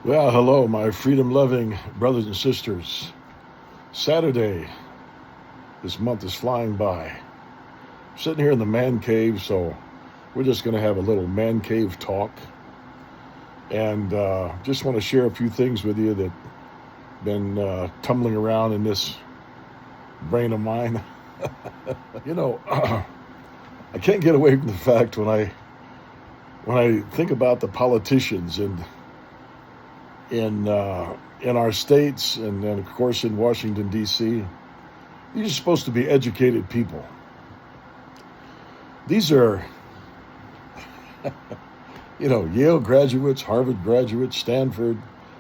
Well, hello, my freedom loving brothers and sisters. Saturday, this month is flying by. I'm sitting here in the man cave, so we're just going to have a little man cave talk. And just want to share a few things with you that been tumbling around in this brain of mine. you know, I can't get away from the fact when I think about the politicians in our states and of course in Washington D.C. These are supposed to be educated people. These are, Yale graduates, Harvard graduates, Stanford,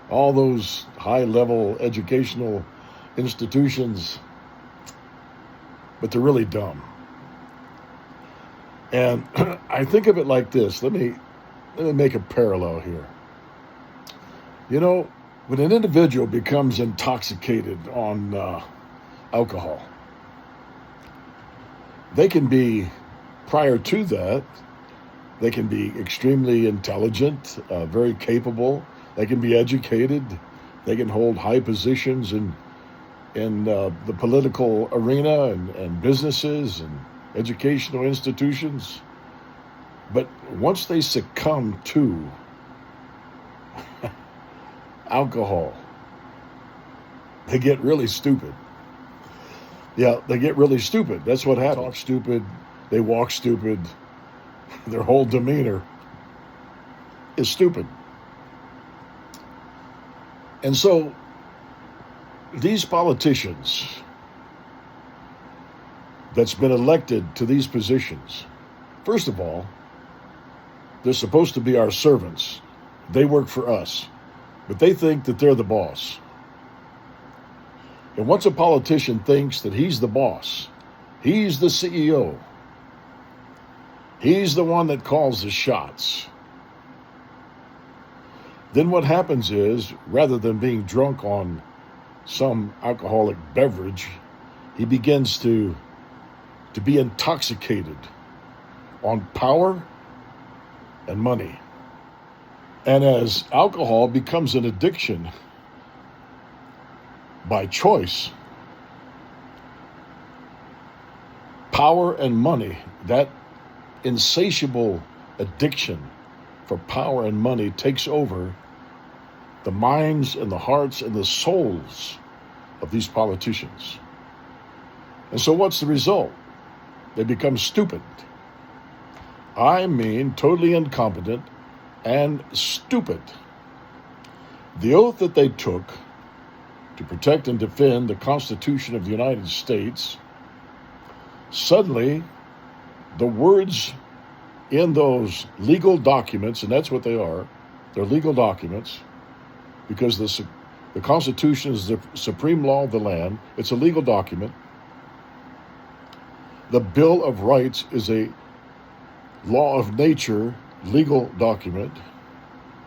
all those high-level educational institutions, but they're really dumb. And I think of it like this. Let me make a parallel here. When an individual becomes intoxicated on alcohol, they can be, prior to that, they can be extremely intelligent, very capable. They can be educated. They can hold high positions in the political arena and businesses and educational institutions. But once they succumb to alcohol, they get really stupid. Yeah, they get really stupid. That's what happens. They talk stupid, they walk stupid, their whole demeanor is stupid. And so these politicians that's been elected to these positions, first of all, they're supposed to be our servants. They work for us. But they think that they're the boss. And once a politician thinks that he's the boss, he's the CEO, he's the one that calls the shots, then what happens is, rather than being drunk on some alcoholic beverage, he begins to be intoxicated on power and money. And as alcohol becomes an addiction by choice, power and money, that insatiable addiction for power and money takes over the minds and the hearts and the souls of these politicians. And so what's the result? They become stupid. I mean, totally incompetent and stupid. The oath that they took to protect and defend the Constitution of the United States, suddenly the words in those legal documents, and that's what they are, they're legal documents, because the Constitution is the supreme law of the land. It's a legal document. The Bill of Rights is a law of nature legal document.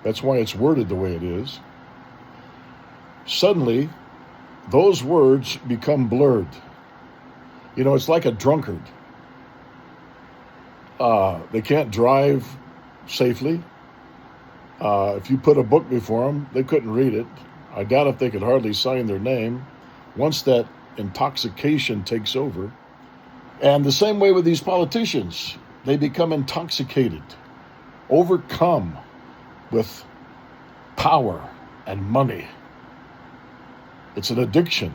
That's why it's worded the way it is. Suddenly, those words become blurred. It's like a drunkard. They can't drive safely. If you put a book before them, they couldn't read it. I doubt if they could hardly sign their name once that intoxication takes over. And the same way with these politicians. They become intoxicated, overcome with power and money. It's an addiction.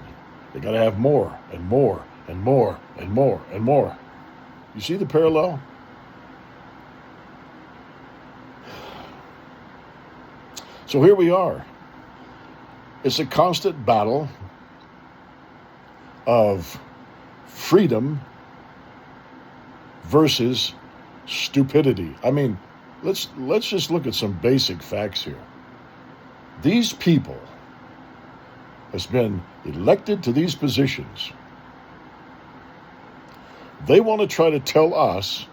They got to have more and more and more and more and more. You see the parallel? So here we are. It's a constant battle of freedom versus stupidity. I mean, let's just look at some basic facts here. These people has been elected to these positions. They want to try to tell us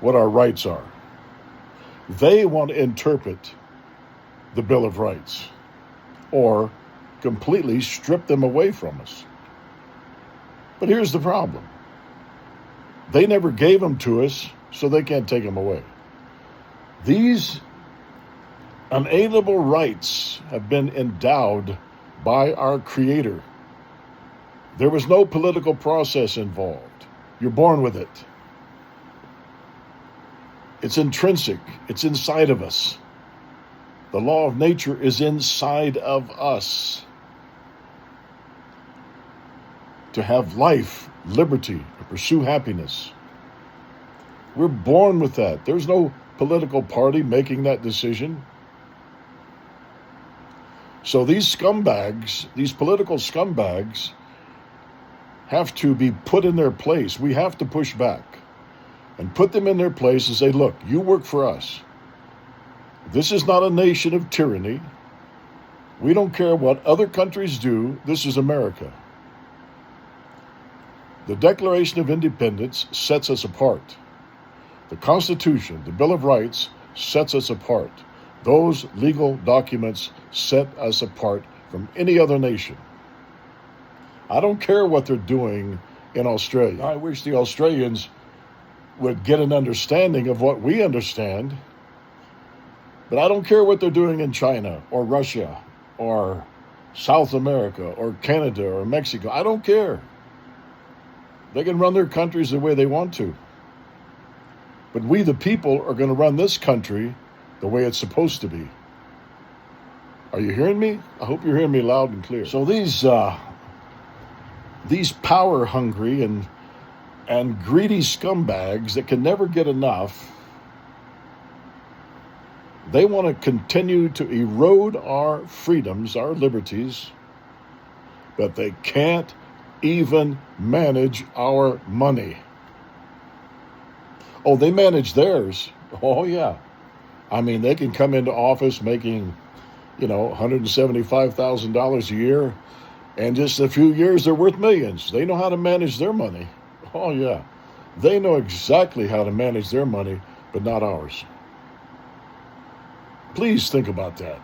what our rights are. They want to interpret the Bill of Rights or completely strip them away from us. But here's the problem. They never gave them to us, so they can't take them away. These Unalienable rights have been endowed by our Creator. There was no political process involved. You're born with it. It's intrinsic. It's inside of us. The law of nature is inside of us. To have life, liberty, and pursue happiness. We're born with that. There's no political party making that decision. So these scumbags, these political scumbags, have to be put in their place. We have to push back and put them in their place and say, look, you work for us. This is not a nation of tyranny. We don't care what other countries do. This is America. The Declaration of Independence sets us apart. The Constitution, the Bill of Rights, sets us apart. Those legal documents set us apart from any other nation. I don't care what they're doing in Australia. I wish the Australians would get an understanding of what we understand. But I don't care what they're doing in China or Russia or South America or Canada or Mexico. I don't care. They can run their countries the way they want to. But we, the people, are going to run this country the way it's supposed to be. Are you hearing me? I hope you're hearing me loud and clear. So these power-hungry and greedy scumbags that can never get enough, they want to continue to erode our freedoms, our liberties, but they can't even manage our money. Oh, they manage theirs. Oh, yeah. I mean, they can come into office making, $175,000 a year, and just a few years they're worth millions. They know how to manage their money. Oh, yeah. They know exactly how to manage their money, but not ours. Please think about that.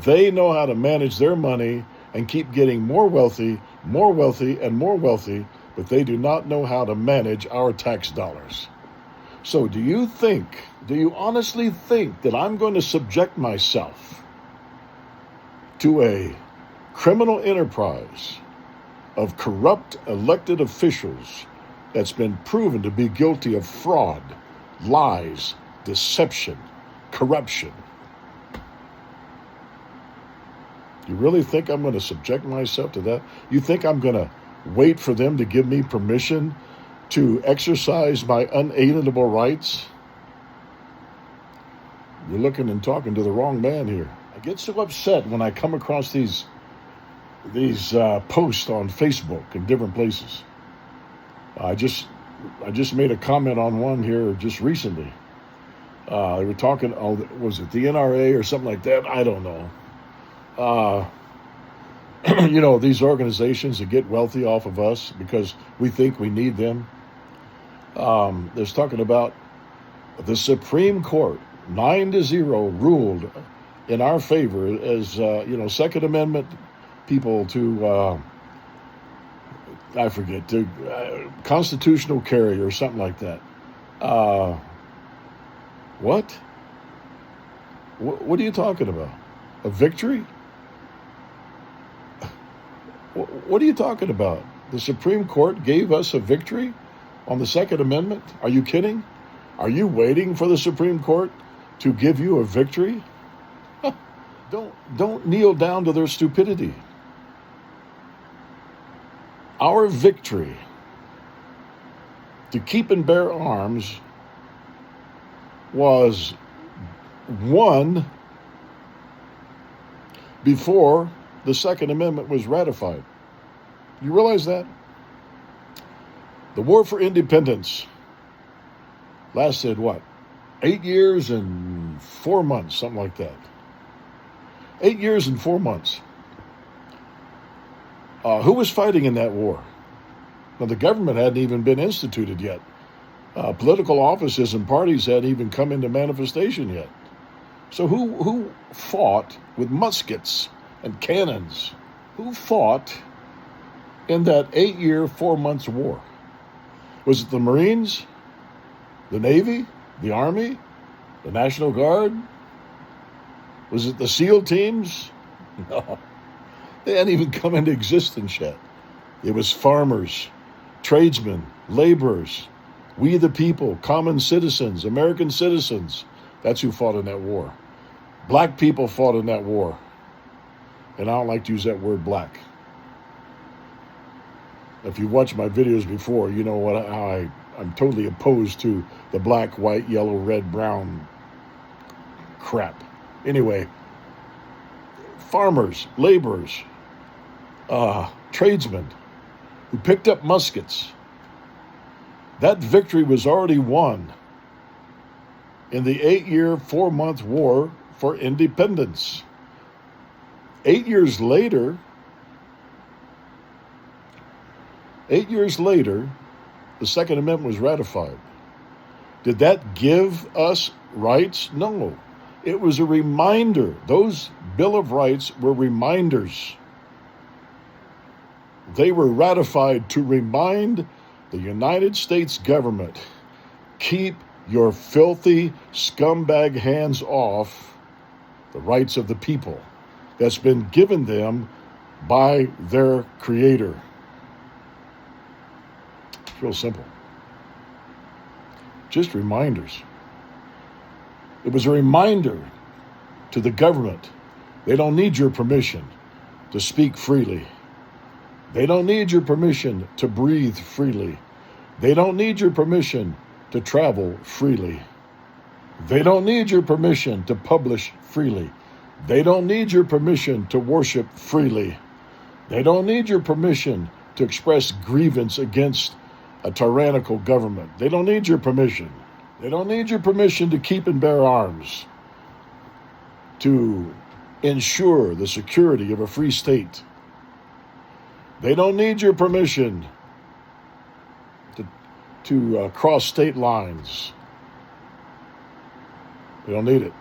They know how to manage their money and keep getting more wealthy, and more wealthy, but they do not know how to manage our tax dollars. So do you honestly think that I'm going to subject myself to a criminal enterprise of corrupt elected officials that's been proven to be guilty of fraud, lies, deception, corruption? You really think I'm going to subject myself to that? You think I'm going to wait for them to give me permission to exercise my unalienable rights? You're looking and talking to the wrong man here. I get so upset when I come across these posts on Facebook and different places. I just made a comment on one here just recently. They were talking, was it the NRA or something like that? I don't know. These organizations that get wealthy off of us because we think we need them. There's talking about the Supreme Court 9-0 ruled in our favor as, Second Amendment people to, I forget, to constitutional carry or something like that. What? What are you talking about? A victory? What are you talking about? The Supreme Court gave us a victory on the Second Amendment? Are you kidding? Are you waiting for the Supreme Court to give you a victory? Don't kneel down to their stupidity. Our victory to keep and bear arms was won before the Second Amendment was ratified. You realize that? The War for Independence lasted, 8 years and 4 months, something like that. 8 years and 4 months. Who was fighting in that war? Now, the government hadn't even been instituted yet. Political offices and parties hadn't even come into manifestation yet. So who fought with muskets and cannons? Who fought in that 8 year, 4 months war? Was it the Marines, the Navy, the Army, the National Guard? Was it the SEAL teams? No. They hadn't even come into existence yet. It was farmers, tradesmen, laborers, we the people, common citizens, American citizens. That's who fought in that war. Black people fought in that war. And I don't like to use that word black. If you watched my videos before, you know how I'm totally opposed to the black, white, yellow, red, brown crap. Anyway, farmers, laborers, tradesmen who picked up muskets. That victory was already won in the 8-year, 4-month war for independence. 8 years later, the Second Amendment was ratified. Did that give us rights? No. It was a reminder. Those Bill of Rights were reminders. They were ratified to remind the United States government, keep your filthy scumbag hands off the rights of the people that's been given them by their Creator. It's real simple. Just reminders. It was a reminder to the government. They don't need your permission to speak freely. They don't need your permission to breathe freely. They don't need your permission to travel freely. They don't need your permission to publish freely. They don't need your permission to worship freely. They don't need your permission to express grievance against a tyrannical government. They don't need your permission. They don't need your permission to keep and bear arms, to ensure the security of a free state. They don't need your permission to cross state lines. They don't need it.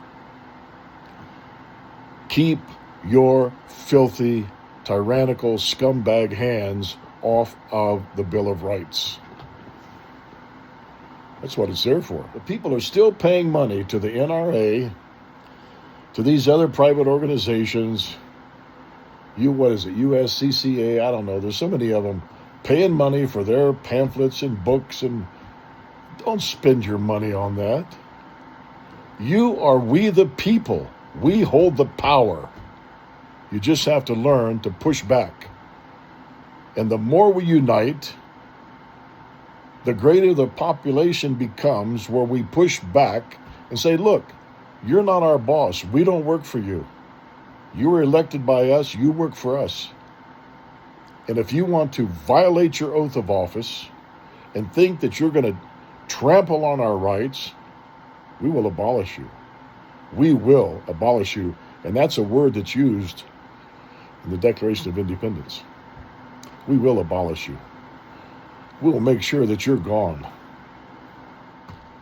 Keep your filthy, tyrannical scumbag hands off of the Bill of Rights. That's what it's there for. The people are still paying money to the NRA, to these other private organizations, USCCA, I don't know. There's so many of them paying money for their pamphlets and books, and don't spend your money on that. You are we the people. We hold the power. You just have to learn to push back. And the more we unite, the greater the population becomes, where we push back and say, look, you're not our boss. We don't work for you. You were elected by us. You work for us. And if you want to violate your oath of office and think that you're going to trample on our rights, we will abolish you. We will abolish you. And that's a word that's used in the Declaration of Independence. We will abolish you. We will make sure that you're gone.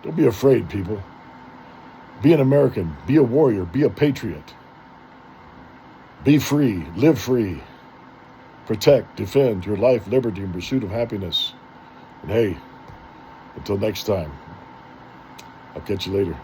Don't be afraid, people. Be an American. Be a warrior. Be a patriot. Be free. Live free. Protect, defend your life, liberty, and pursuit of happiness. And hey, until next time, I'll catch you later.